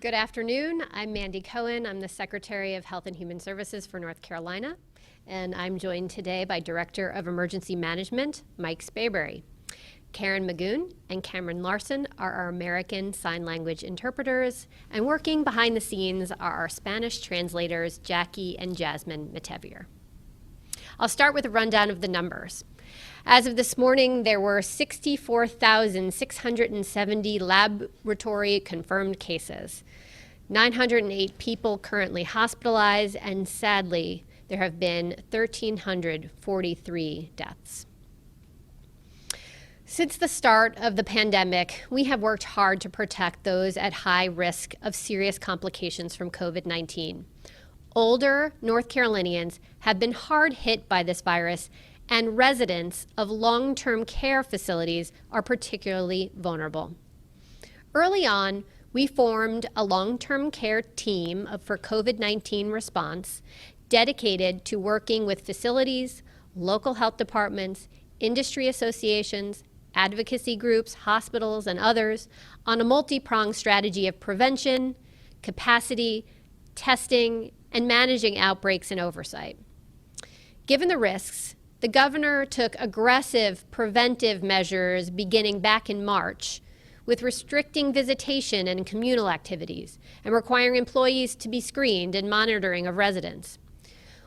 Good afternoon. I'm Mandy Cohen. I'm the Secretary of Health and Human Services for North Carolina, and I'm joined today by Director of Emergency Management, Mike Spayberry. Karen Magoon and Cameron Larson are our American Sign Language interpreters, and working behind the scenes are our Spanish translators, Jackie and Jasmine Metevier. I'll start with a rundown of the numbers. As of this morning, there were 64,670 laboratory confirmed cases, 908 people currently hospitalized, and sadly, there have been 1,343 deaths. Since the start of the pandemic, we have worked hard to protect those at high risk of serious complications from COVID-19. Older North Carolinians have been hard hit by this virus, and residents of long-term care facilities are particularly vulnerable. Early on, we formed a long-term care team for COVID-19 response dedicated to working with facilities, local health departments, industry associations, advocacy groups, hospitals, and others on a multi-pronged strategy of prevention, capacity, testing, and managing outbreaks and oversight. Given the risks, the governor took aggressive preventive measures beginning back in March, with restricting visitation and communal activities and requiring employees to be screened and monitoring of residents.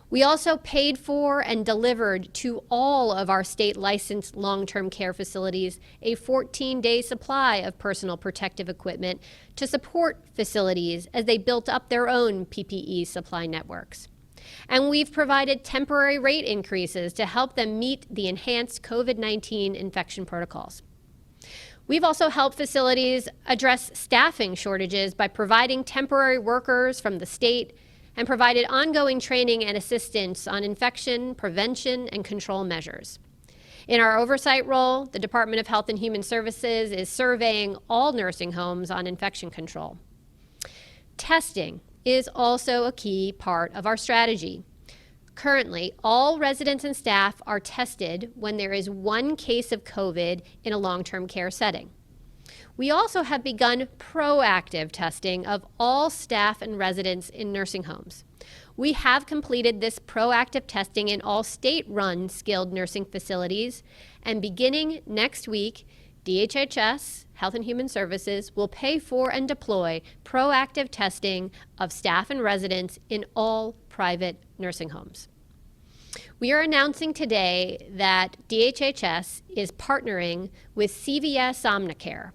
We also paid for and delivered to all of our state licensed long-term care facilities a 14-day supply of personal protective equipment to support facilities as they built up their own PPE supply networks. And we've provided temporary rate increases to help them meet the enhanced COVID-19 infection protocols. We've also helped facilities address staffing shortages by providing temporary workers from the state and provided ongoing training and assistance on infection, prevention, and control measures. In our oversight role, the Department of Health and Human Services is surveying all nursing homes on infection control. Testing is also a key part of our strategy. Currently, all residents and staff are tested when there is one case of COVID in a long-term care setting. We also have begun proactive testing of all staff and residents in nursing homes. We have completed this proactive testing in all state-run skilled nursing facilities, and beginning next week, DHHS, Health and Human Services, will pay for and deploy proactive testing of staff and residents in all private nursing homes. We are announcing today that DHHS is partnering with CVS Omnicare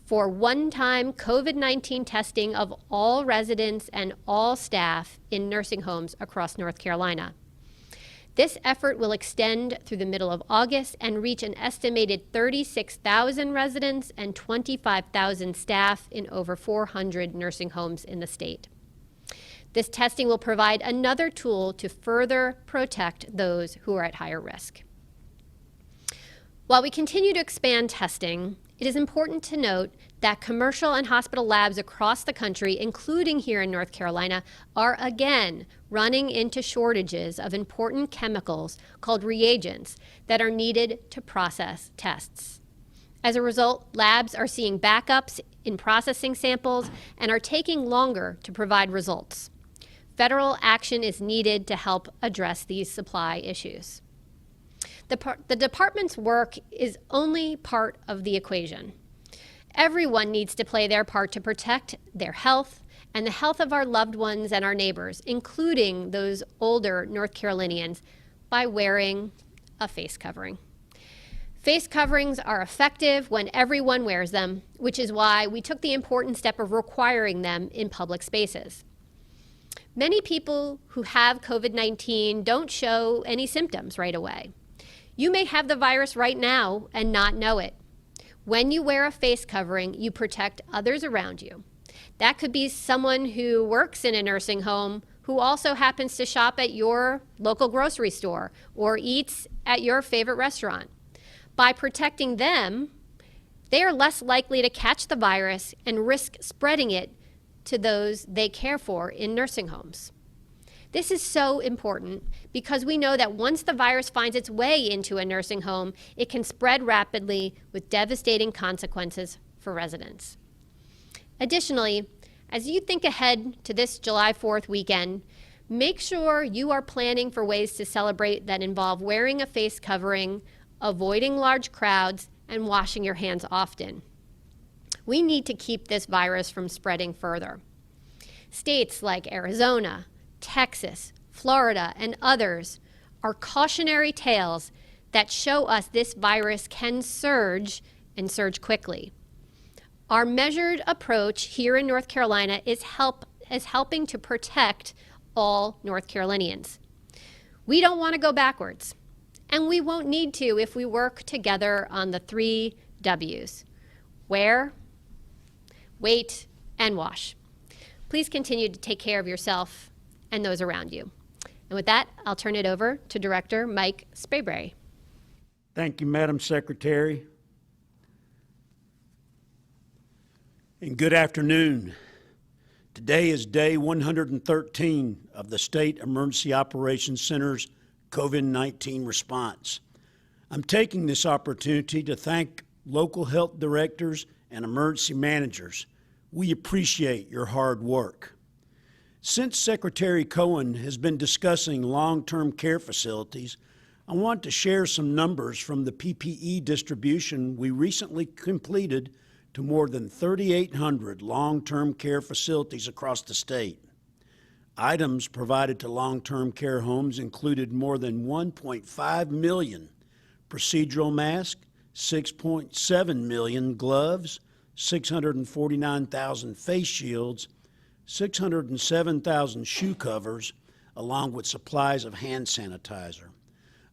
for one-time COVID-19 testing of all residents and all staff in nursing homes across North Carolina. This effort will extend through the middle of August and reach an estimated 36,000 residents and 25,000 staff in over 400 nursing homes in the state. This testing will provide another tool to further protect those who are at higher risk. While we continue to expand testing, it is important to note that commercial and hospital labs across the country, including here in North Carolina, are again running into shortages of important chemicals called reagents that are needed to process tests. As a result, labs are seeing backups in processing samples and are taking longer to provide results. Federal action is needed to help address these supply issues. The department's work is only part of the equation. Everyone needs to play their part to protect their health and the health of our loved ones and our neighbors, including those older North Carolinians, by wearing a face covering. Face coverings are effective when everyone wears them, which is why we took the important step of requiring them in public spaces. Many people who have COVID-19 don't show any symptoms right away. You may have the virus right now and not know it. When you wear a face covering, you protect others around you. That could be someone who works in a nursing home who also happens to shop at your local grocery store or eats at your favorite restaurant. By protecting them, they are less likely to catch the virus and risk spreading it to those they care for in nursing homes. This is so important because we know that once the virus finds its way into a nursing home, it can spread rapidly with devastating consequences for residents. Additionally, As you think ahead to this July 4th weekend, make sure you are planning for ways to celebrate that involve wearing a face covering, avoiding large crowds, and washing your hands often. We need to keep this virus from spreading further. States like Arizona, Texas, Florida, and others are cautionary tales that show us this virus can surge and surge quickly. Our measured approach here in North Carolina is helping to protect all North Carolinians. We don't want to go backwards, and we won't need to if we work together on the 3 W's: wear, wait, and wash. Please continue to take care of yourself and those around you. And with that, I'll turn it over to Director Mike Sprayberry. Thank you, Madam Secretary. And good afternoon. Today is day 113 of the State Emergency Operations Center's COVID-19 response. I'm taking this opportunity to thank local health directors and emergency managers. We appreciate your hard work. Since Secretary Cohen has been discussing long-term care facilities, I want to share some numbers from the PPE distribution we recently completed to more than 3,800 long-term care facilities across the state. Items provided to long-term care homes included more than 1.5 million procedural masks, 6.7 million gloves, 649,000 face shields, 607,000 shoe covers, along with supplies of hand sanitizer.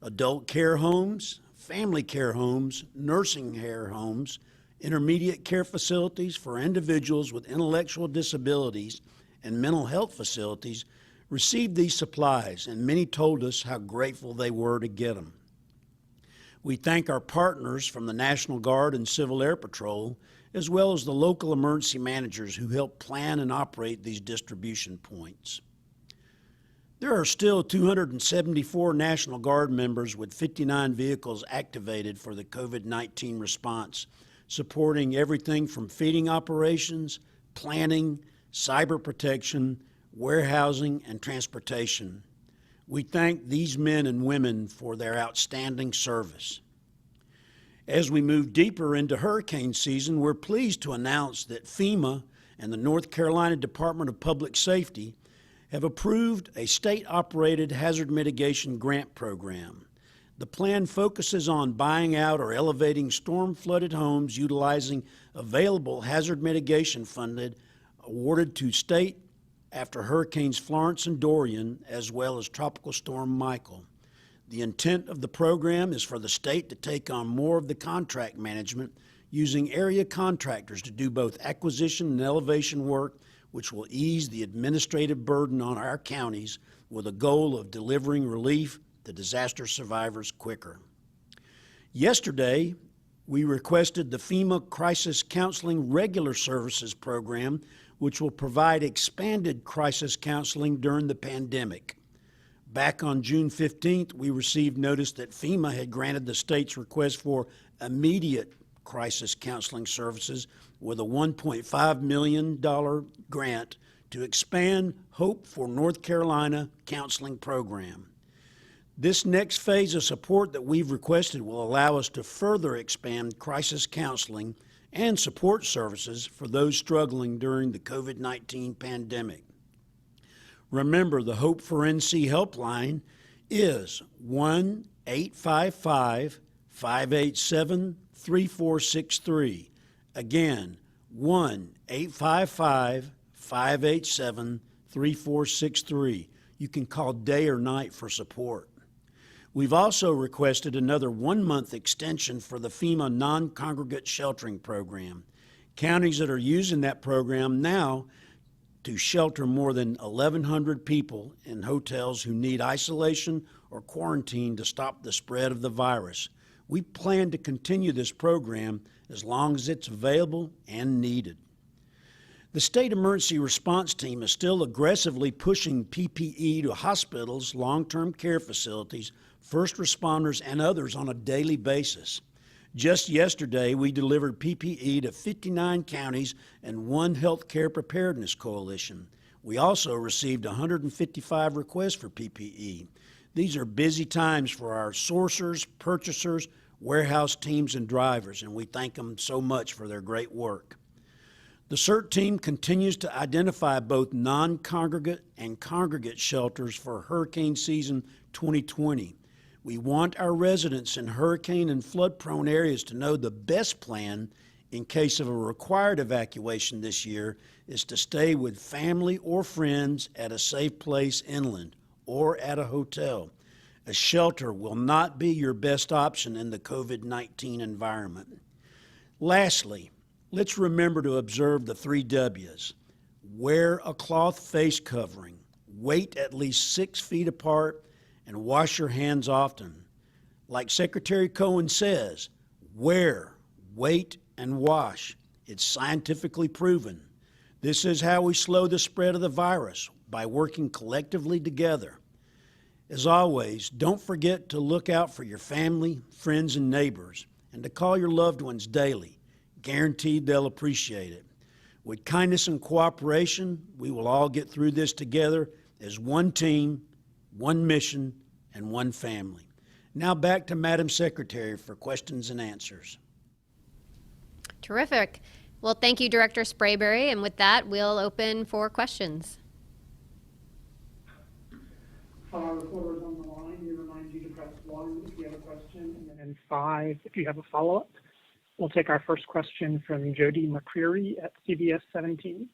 Adult care homes, family care homes, nursing care homes, intermediate care facilities for individuals with intellectual disabilities, and mental health facilities received these supplies, and many told us how grateful they were to get them. We thank our partners from the National Guard and Civil Air Patrol, as well as the local emergency managers who help plan and operate these distribution points. There are still 274 National Guard members with 59 vehicles activated for the COVID-19 response, supporting everything from feeding operations, planning, cyber protection, warehousing, and transportation. We thank these men and women for their outstanding service. As we move deeper into hurricane season, we're pleased to announce that FEMA and the North Carolina Department of Public Safety have approved a state-operated hazard mitigation grant program. The plan focuses on buying out or elevating storm-flooded homes utilizing available hazard mitigation funding awarded to state after Hurricanes Florence and Dorian, as well as Tropical Storm Michael. The intent of the program is for the state to take on more of the contract management using area contractors to do both acquisition and elevation work, which will ease the administrative burden on our counties with a goal of delivering relief to disaster survivors quicker. Yesterday, we requested the FEMA Crisis Counseling Regular Services Program, which will provide expanded crisis counseling during the pandemic. Back on June 15th, we received notice that FEMA had granted the state's request for immediate crisis counseling services with a $1.5 million grant to expand Hope for North Carolina counseling program. This next phase of support that we've requested will allow us to further expand crisis counseling and support services for those struggling during the COVID-19 pandemic. Remember, the Hope for NC helpline is 1-855-587-3463. Again, 1-855-587-3463. You can call day or night for support. We've also requested another 1-month extension for the FEMA non-congregate sheltering program. Counties that are using that program now to shelter more than 1,100 people in hotels who need isolation or quarantine to stop the spread of the virus. We plan to continue this program as long as it's available and needed. The State Emergency Response Team is still aggressively pushing PPE to hospitals, long-term care facilities, first responders, and others on a daily basis. Just yesterday, we delivered PPE to 59 counties and one healthcare preparedness coalition. We also received 155 requests for PPE. These are busy times for our sourcers, purchasers, warehouse teams, and drivers, and we thank them so much for their great work. The CERT team continues to identify both non-congregate and congregate shelters for hurricane season 2020. We want our residents in hurricane and flood-prone areas to know the best plan in case of a required evacuation this year is to stay with family or friends at a safe place inland or at a hotel. A shelter will not be your best option in the COVID-19 environment. Lastly, let's remember to observe the 3 W's. Wear a cloth face covering, wait at least 6 feet apart, and wash your hands often. Like Secretary Cohen says, wear, wait, and wash. It's scientifically proven. This is how we slow the spread of the virus, by working collectively together. As always, don't forget to look out for your family, friends, and neighbors, and to call your loved ones daily. Guaranteed they'll appreciate it. With kindness and cooperation, we will all get through this together as one team, one mission, and one family. Now back to Madam Secretary for questions and answers. Terrific. Well, thank you, Director Sprayberry. And with that, we'll open for questions. Reporters on the line, we remind you to press 1 if you have a question, and then 5 if you have a follow-up. We'll take our first question from Jody McCreary at CBS 17.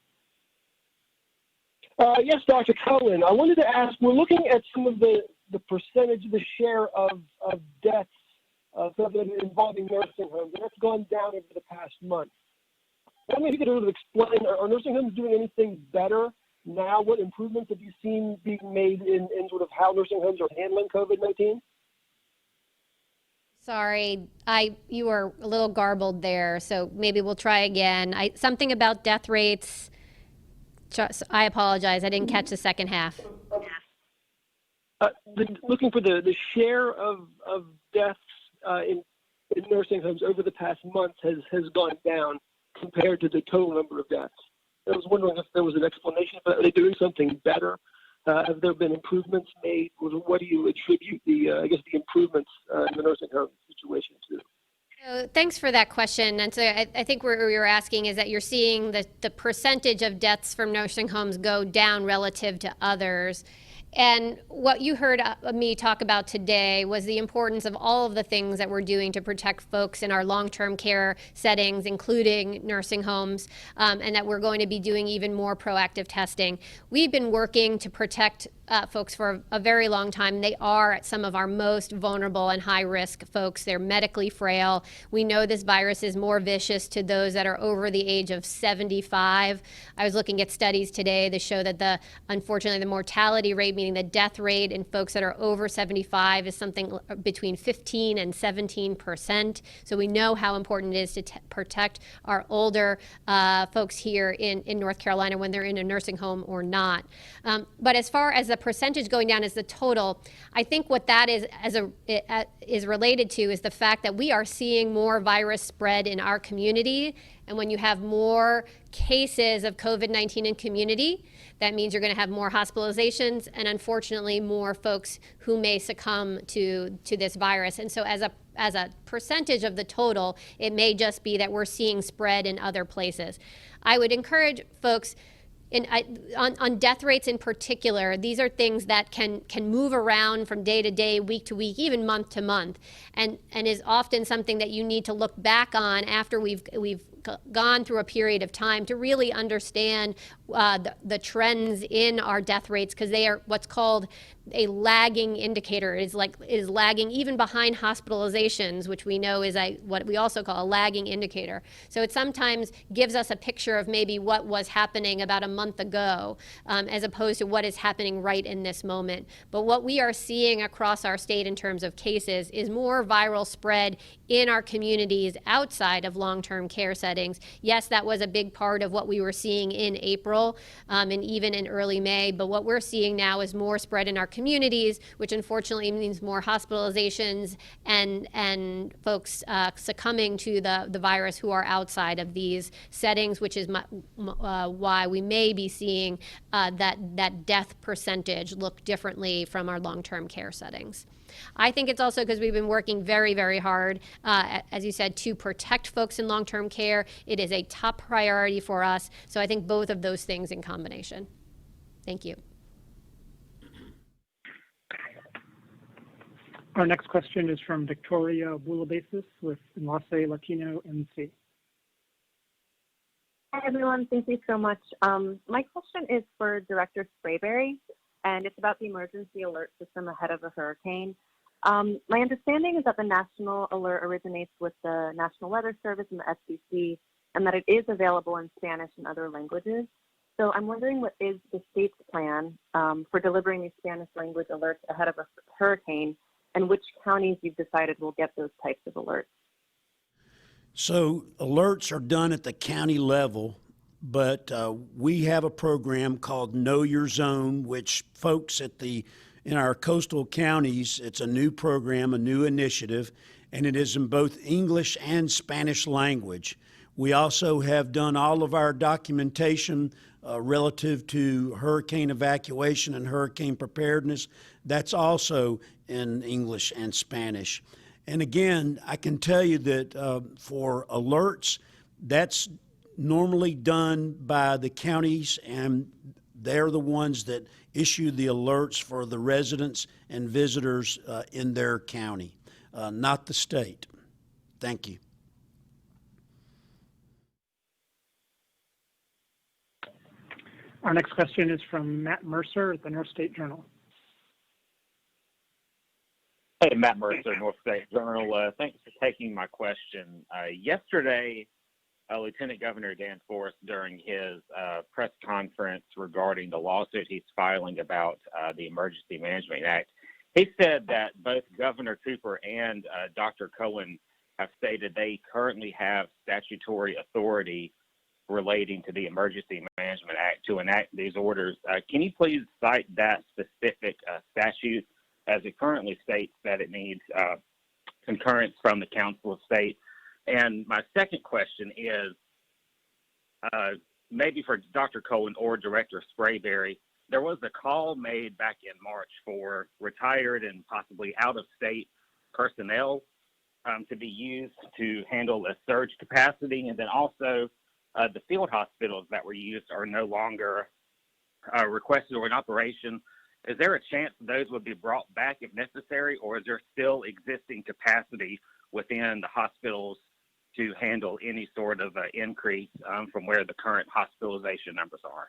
Yes, Dr. Cohen. I wanted to ask, we're looking at some of the percentage, the share of deaths involving nursing homes, and that's gone down over the past month. I mean, if you could sort of explain, are nursing homes doing anything better now? What improvements have you seen being made in sort of how nursing homes are handling COVID-19? Sorry, you were a little garbled there, so maybe we'll try again. Something about death rates. I apologize, I didn't catch the second half. Looking for the share of deaths in nursing homes over the past month has gone down compared to the total number of deaths. I was wondering if there was an explanation for that. Are they doing something better? Have there been improvements made? What do you attribute the improvements in the nursing home situation to? So thanks for that question. And so I think what you're asking is that you're seeing the percentage of deaths from nursing homes go down relative to others. And what you heard me talk about today was the importance of all of the things that we're doing to protect folks in our long-term care settings, including nursing homes, and that we're going to be doing even more proactive testing. We've been working to protect folks for a very long time. They are some of our most vulnerable and high-risk folks. They're medically frail. We know this virus is more vicious to those that are over the age of 75. I was looking at studies today that show that unfortunately, the mortality rate, meaning the death rate in folks that are over 75, is something between 15 and 17%. So we know how important it is to protect our older folks here in North Carolina when they're in a nursing home or not. But as far as the percentage going down as the total, I think what that is related to is the fact that we are seeing more virus spread in our community. And when you have more cases of COVID-19 in community, that means you're going to have more hospitalizations and unfortunately more folks who may succumb to this virus. And so as a percentage of the total, it may just be that we're seeing spread in other places. I would encourage folks on death rates in particular. These are things that can move around from day to day, week to week, even month to month, and is often something that you need to look back on after we've gone through a period of time to really understand the trends in our death rates, because they are what's called a lagging indicator. It is lagging even behind hospitalizations, which we know is what we also call a lagging indicator. So it sometimes gives us a picture of maybe what was happening about a month ago, as opposed to what is happening right in this moment. But what we are seeing across our state in terms of cases is more viral spread in our communities outside of long-term care settings. Yes, that was a big part of what we were seeing in April and even in early May, but what we're seeing now is more spread in our communities, which unfortunately means more hospitalizations and folks succumbing to the virus who are outside of these settings, which is why we may be seeing that death percentage look differently from our long-term care settings. I think it's also because we've been working very, very hard, as you said, to protect folks in long-term care. It is a top priority for us. So I think both of those things in combination. Thank you. Our next question is from Victoria Boulabasis with Enlace Latino MC. Hi, everyone. Thank you so much. My question is for Director Sprayberry, and it's about the emergency alert system ahead of a hurricane. My understanding is that the national alert originates with the National Weather Service and the FCC, and that it is available in Spanish and other languages. So I'm wondering, what is the state's plan for delivering these Spanish language alerts ahead of a hurricane, and which counties you've decided will get those types of alerts? So alerts are done at the county level, but we have a program called Know Your Zone, which folks in our coastal counties, it's a new program, a new initiative, and it is in both English and Spanish language. We also have done all of our documentation relative to hurricane evacuation and hurricane preparedness. That's also in English and Spanish. And again, I can tell you that for alerts, that's normally done by the counties, and they're the ones that issue the alerts for the residents and visitors in their county, not the state. Thank you. Our next question is from Matt Mercer at the North State Journal. Hey, Matt Mercer, North State Journal. Thanks for taking my question. Yesterday, Lieutenant Governor Dan Forest, during his press conference regarding the lawsuit he's filing about the Emergency Management Act, he said that both Governor Cooper and Dr. Cohen have stated they currently have statutory authority relating to the Emergency Management Act to enact these orders. Can you please cite that specific statute, as it currently states that it needs concurrence from the Council of State? And my second question is maybe for Dr. Cohen or Director Sprayberry. There was a call made back in March for retired and possibly out-of-state personnel to be used to handle a surge capacity, and then also the field hospitals that were used are no longer requested or in operation. Is there a chance those would be brought back if necessary, or is there still existing capacity within the hospitals to handle any sort of increase from where the current hospitalization numbers are?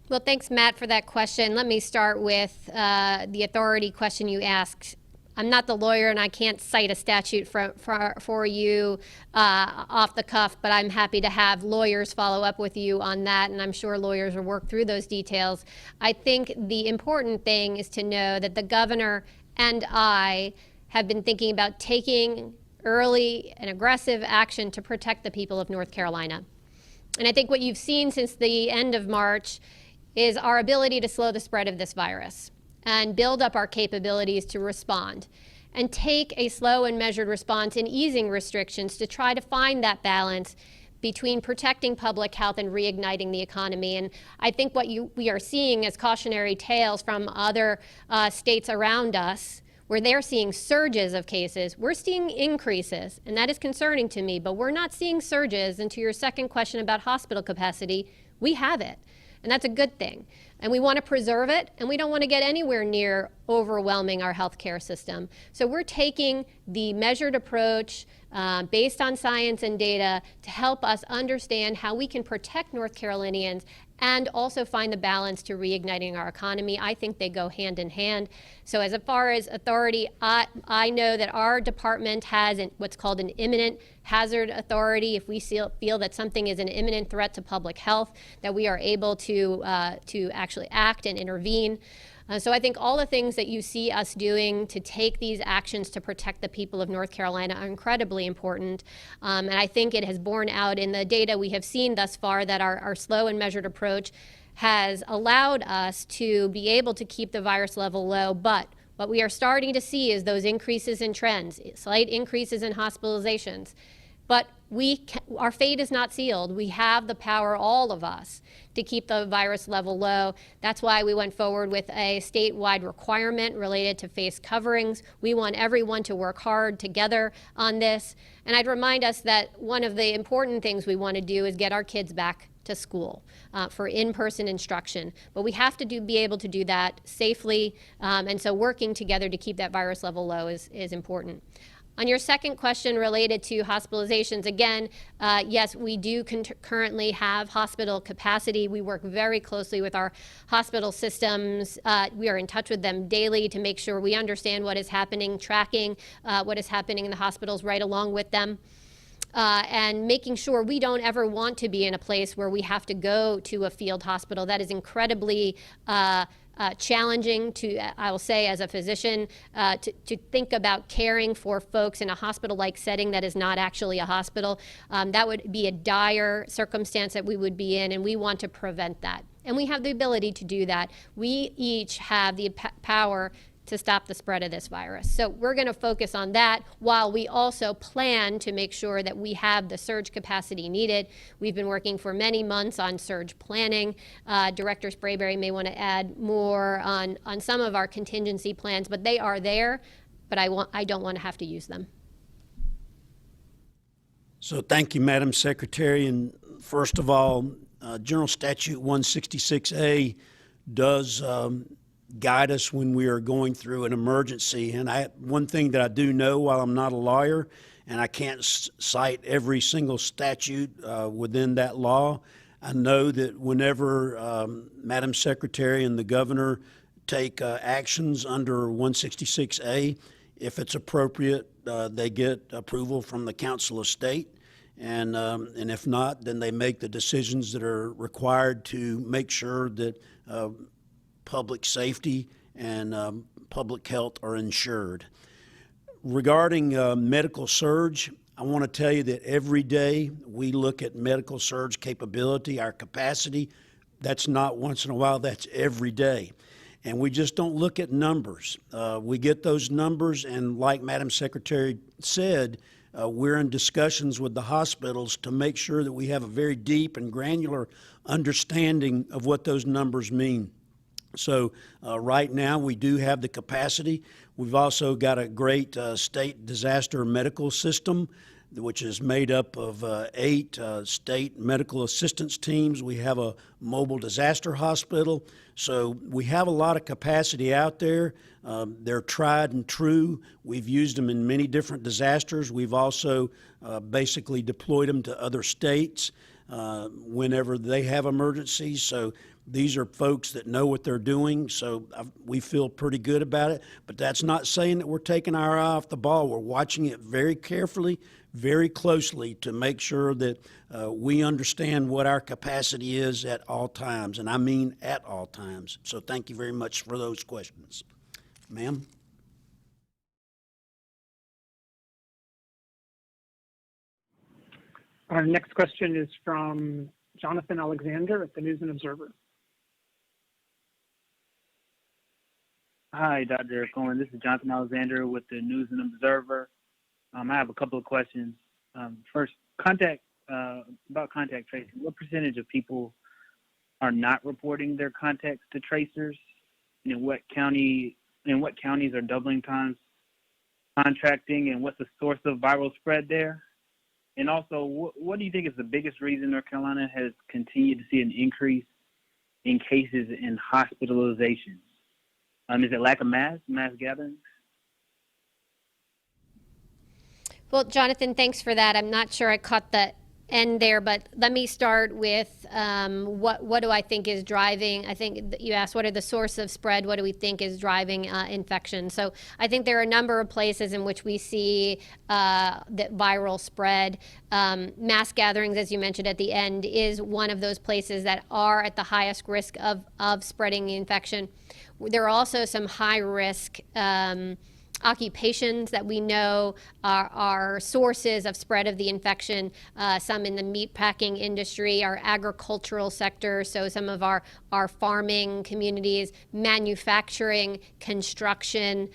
Well, thanks, Matt, for that question. Let me start with the authority question you asked. I'm not the lawyer, and I can't cite a statute for you off the cuff, but I'm happy to have lawyers follow up with you on that, and I'm sure lawyers will work through those details. I think the important thing is to know that the governor and I have been thinking about taking early and aggressive action to protect the people of North Carolina. And I think what you've seen since the end of March is our ability to slow the spread of this virus and build up our capabilities to respond and take a slow and measured response in easing restrictions to try to find that balance between protecting public health and reigniting the economy. And I think what we are seeing as cautionary tales from other states around us, where they're seeing surges of cases, we're seeing increases, and that is concerning to me, but we're not seeing surges. And to your second question about hospital capacity, we have it, and that's a good thing. And we want to preserve it, and we don't want to get anywhere near overwhelming our healthcare system. So we're taking the measured approach based on science and data to help us understand how we can protect North Carolinians and also find the balance to reigniting our economy. I think they go hand in hand. So as far as authority, I know that our department has what's called an imminent hazard authority. If we feel that something is an imminent threat to public health, that we are able to actually act and intervene. So I think all the things that you see us doing to take these actions to protect the people of North Carolina are incredibly important. And I think it has borne out in the data we have seen thus far that our slow and measured approach has allowed us to be able to keep the virus level low. But what we are starting to see is those increases in trends, slight increases in hospitalizations. But our fate is not sealed. We have the power, all of us, to keep the virus level low. That's why we went forward with a statewide requirement related to face coverings. We want everyone to work hard together on this. And I'd remind us that one of the important things we want to do is get our kids back to school for in-person instruction. But we have to be able to do that safely. And so working together to keep that virus level low is important. On your second question related to hospitalizations, again, yes, we do currently have hospital capacity. We work very closely with our hospital systems. We are in touch with them daily to make sure we understand what is happening, tracking what is happening in the hospitals right along with them. And making sure we don't ever want to be in a place where we have to go to a field hospital. That is incredibly challenging I will say, as a physician, to think about caring for folks in a hospital-like setting that is not actually a hospital. That would be a dire circumstance that we would be in, and we want to prevent that. And we have the ability to do that. We each have the power to stop the spread of this virus. So we're going to focus on that while we also plan to make sure that we have the surge capacity needed. We've been working for many months on surge planning. Director Sprayberry may want to add more on some of our contingency plans, but they are there, but I don't want to have to use them. So thank you, Madam Secretary. And first of all, General Statute 166A does guide us when we are going through an emergency. And one thing that I do know, while I'm not a lawyer and I can't cite every single statute within that law, I know that whenever Madam Secretary and the governor take actions under 166A, if it's appropriate, they get approval from the Council of State. And if not, then they make the decisions that are required to make sure that public safety and public health are ensured. Regarding medical surge, I want to tell you that every day we look at medical surge capability, our capacity. That's not once in a while, that's every day. And we just don't look at numbers. We get those numbers, and like Madam Secretary said, we're in discussions with the hospitals to make sure that we have a very deep and granular understanding of what those numbers mean. So right now we do have the capacity. We've also got a great state disaster medical system, which is made up of 8 state medical assistance teams. We have a mobile disaster hospital. So we have a lot of capacity out there. They're tried and true. We've used them in many different disasters. We've also basically deployed them to other states whenever they have emergencies. So these are folks that know what they're doing, so we feel pretty good about it. But that's not saying that we're taking our eye off the ball. We're watching it very carefully, very closely to make sure that we understand what our capacity is at all times, and I mean at all times. So thank you very much for those questions. Ma'am? Our next question is from Jonathan Alexander at the News and Observer. Hi, Dr. Cohen. This is Jonathan Alexander with the News and Observer. I have a couple of questions. First, about contact tracing. What percentage of people are not reporting their contacts to tracers? And in what counties are doubling times contracting, and what's the source of viral spread there? And also, what do you think is the biggest reason North Carolina has continued to see an increase in cases and hospitalizations? Is it lack of mass gatherings? Well, Jonathan, thanks for that. I'm not sure I caught the end there, but let me start with what do I think is driving. I think you asked what are the source of spread, what do we think is driving infection. So I think there are a number of places in which we see the viral spread. Mass gatherings, as you mentioned at the end, is one of those places that are at the highest risk of spreading the infection. There are also some high risk occupations that we know are sources of spread of the infection, some in the meatpacking industry, our agricultural sector, so some of our farming communities, manufacturing, construction.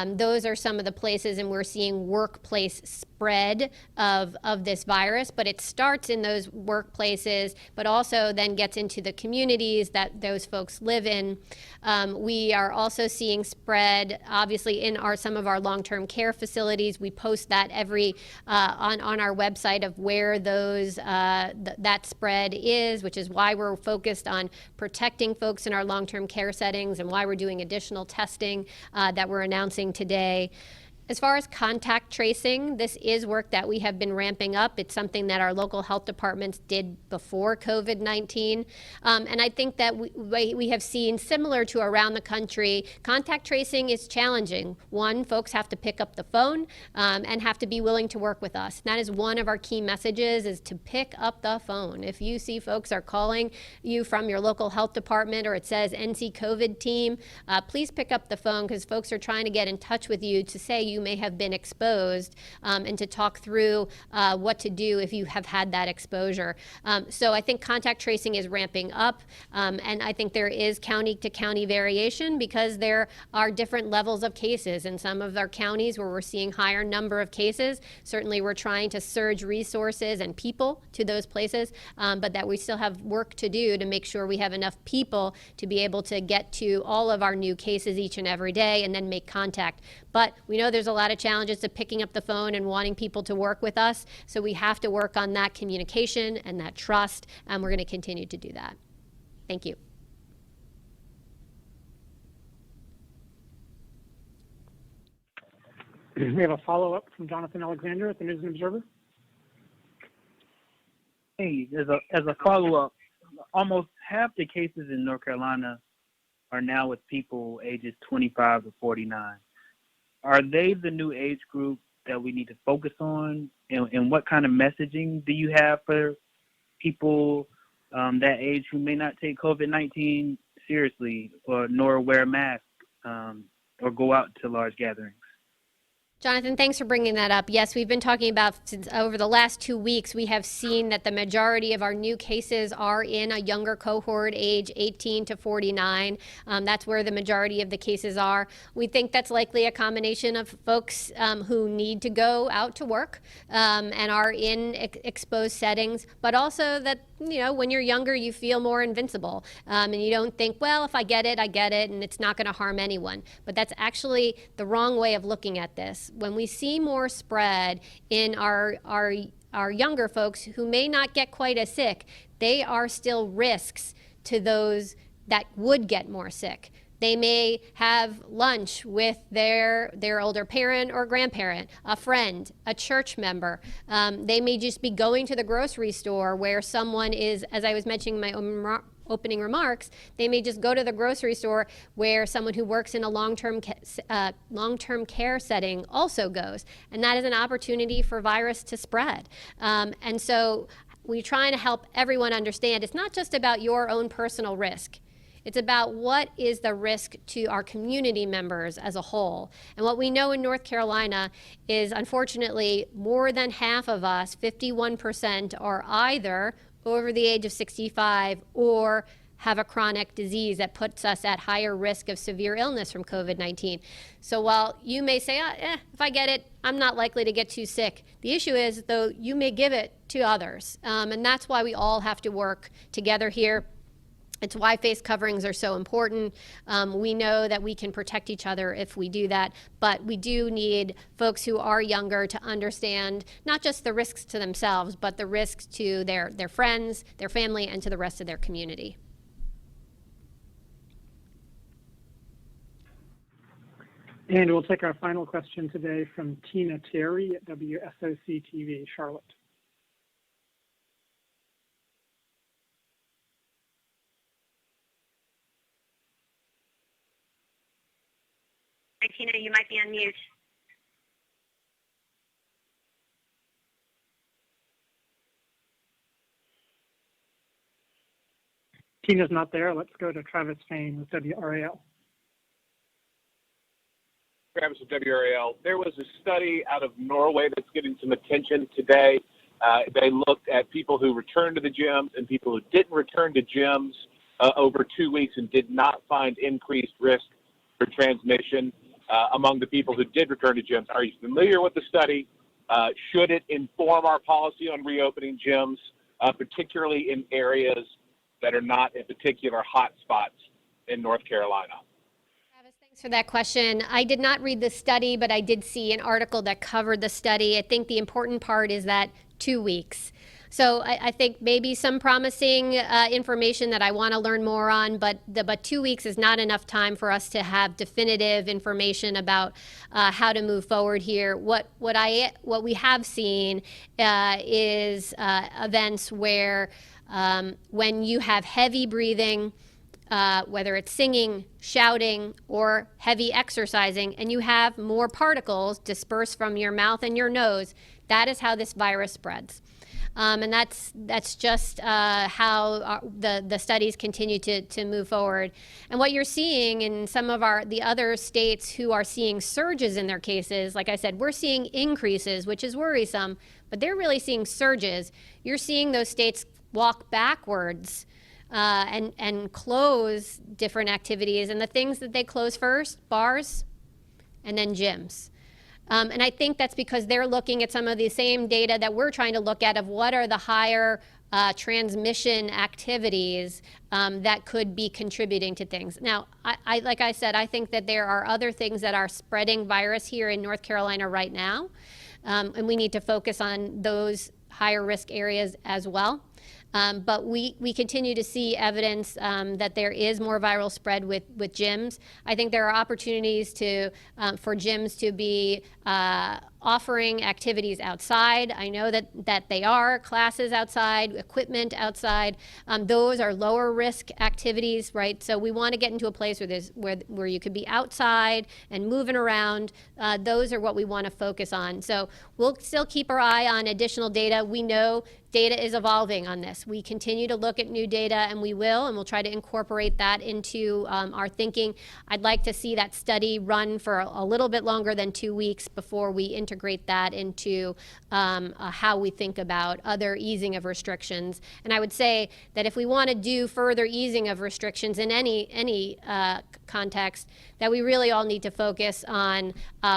Those are some of the places, and we're seeing workplace spread of this virus, but it starts in those workplaces, but also then gets into the communities that those folks live in. We are also seeing spread, obviously, in some of our long-term care facilities. We post that every on our website of where those that spread is, which is why we're focused on protecting folks in our long-term care settings and why we're doing additional testing that we're announcing today. As far as contact tracing, this is work that we have been ramping up. It's something that our local health departments did before COVID-19. And I think that we have seen, similar to around the country, contact tracing is challenging. One, folks have to pick up the phone and have to be willing to work with us. And that is one of our key messages, is to pick up the phone. If you see folks are calling you from your local health department or it says NC COVID team, please pick up the phone, because folks are trying to get in touch with you to say you may have been exposed and to talk through what to do if you have had that exposure. So I think contact tracing is ramping up, and I think there is county to county variation because there are different levels of cases. In some of our counties where we're seeing higher number of cases, certainly we're trying to surge resources and people to those places, but that we still have work to do to make sure we have enough people to be able to get to all of our new cases each and every day and then make contact. But we know there's a lot of challenges to picking up the phone and wanting people to work with us. So we have to work on that communication and that trust, and we're going to continue to do that. Thank you. We have a follow-up from Jonathan Alexander at the News and Observer. Hey, as a follow-up, almost half the cases in North Carolina are now with people ages 25 to 49. Are they the new age group that we need to focus on? And what kind of messaging do you have for people that age who may not take COVID-19 seriously, nor wear a mask or go out to large gatherings? Jonathan, thanks for bringing that up. Yes, we've been talking about since over the last 2 weeks, we have seen that the majority of our new cases are in a younger cohort, age 18 to 49. That's where the majority of the cases are. We think that's likely a combination of folks who need to go out to work and are in exposed settings, but also that, you know, when you're younger, you feel more invincible and you don't think, well, if I get it, and it's not going to harm anyone. But that's actually the wrong way of looking at this. When we see more spread in our younger folks who may not get quite as sick, they are still risks to those that would get more sick. They may have lunch with their older parent or grandparent, a friend, a church member. They may just be going to the grocery store where someone is, as I was mentioning in my opening remarks, they may just go to the grocery store where someone who works in a long-term care setting also goes. And that is an opportunity for virus to spread. And so we're trying to help everyone understand it's not just about your own personal risk. It's about what is the risk to our community members as a whole. And what we know in North Carolina is, unfortunately, more than half of us, 51%, are either over the age of 65 or have a chronic disease that puts us at higher risk of severe illness from COVID-19. So while you may say, if I get it, I'm not likely to get too sick. The issue is, though, you may give it to others. And that's why we all have to work together here. It's why face coverings are so important. We know that we can protect each other if we do that, but we do need folks who are younger to understand not just the risks to themselves, but the risks to their friends, their family, and to the rest of their community. And we'll take our final question today from Tina Terry at WSOC TV, Charlotte. Hi, Tina, you might be on mute. Tina's not there. Let's go to Travis Fain with WRAL. Travis of WRAL. There was a study out of Norway that's getting some attention today. They looked at people who returned to the gyms and people who didn't return to gyms over 2 weeks and did not find increased risk for transmission among the people who did return to gyms. Are you familiar with the study? Should it inform our policy on reopening gyms, particularly in areas that are not in particular hot spots in North Carolina? Travis, thanks for that question. I did not read the study, but I did see an article that covered the study. I think the important part is that 2 weeks. So I think maybe some promising information that I want to learn more on, but 2 weeks is not enough time for us to have definitive information about how to move forward here. What we have seen is events where when you have heavy breathing, whether it's singing, shouting, or heavy exercising, and you have more particles dispersed from your mouth and your nose, that is how this virus spreads. And that's just how the studies continue to move forward. And what you're seeing in some of the other states who are seeing surges in their cases, like I said, we're seeing increases, which is worrisome, but they're really seeing surges. You're seeing those states walk backwards and close different activities. And the things that they close first, bars and then gyms. And I think that's because they're looking at some of the same data that we're trying to look at of what are the higher transmission activities that could be contributing to things. Now, like I said, I think that there are other things that are spreading virus here in North Carolina right now, and we need to focus on those higher risk areas as well. But we continue to see evidence that there is more viral spread with gyms. I think there are opportunities for gyms to be offering activities outside. I know that they are classes outside, equipment outside. Those are lower risk activities, right? So we want to get into a place where you could be outside and moving around. Those are what we want to focus on. So we'll still keep our eye on additional data. We know data is evolving on this. We continue to look at new data, and we'll try to incorporate that into our thinking. I'd like to see that study run for a little bit longer than 2 weeks before we integrate that into how we think about other easing of restrictions. And I would say that if we want to do further easing of restrictions in any context, that we really all need to focus on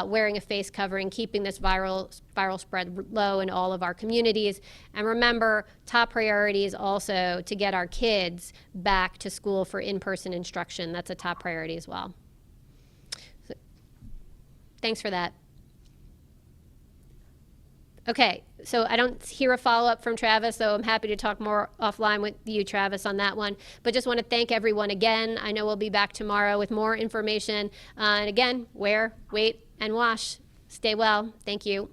wearing a face covering, keeping this viral spread low in all of our communities. And remember, top priority is also to get our kids back to school for in-person instruction. That's a top priority as well. So, thanks for that. Okay, so I don't hear a follow-up from Travis, so I'm happy to talk more offline with you, Travis, on that one. But just want to thank everyone again. I know we'll be back tomorrow with more information. And again, wear, wait, and wash. Stay well. Thank you.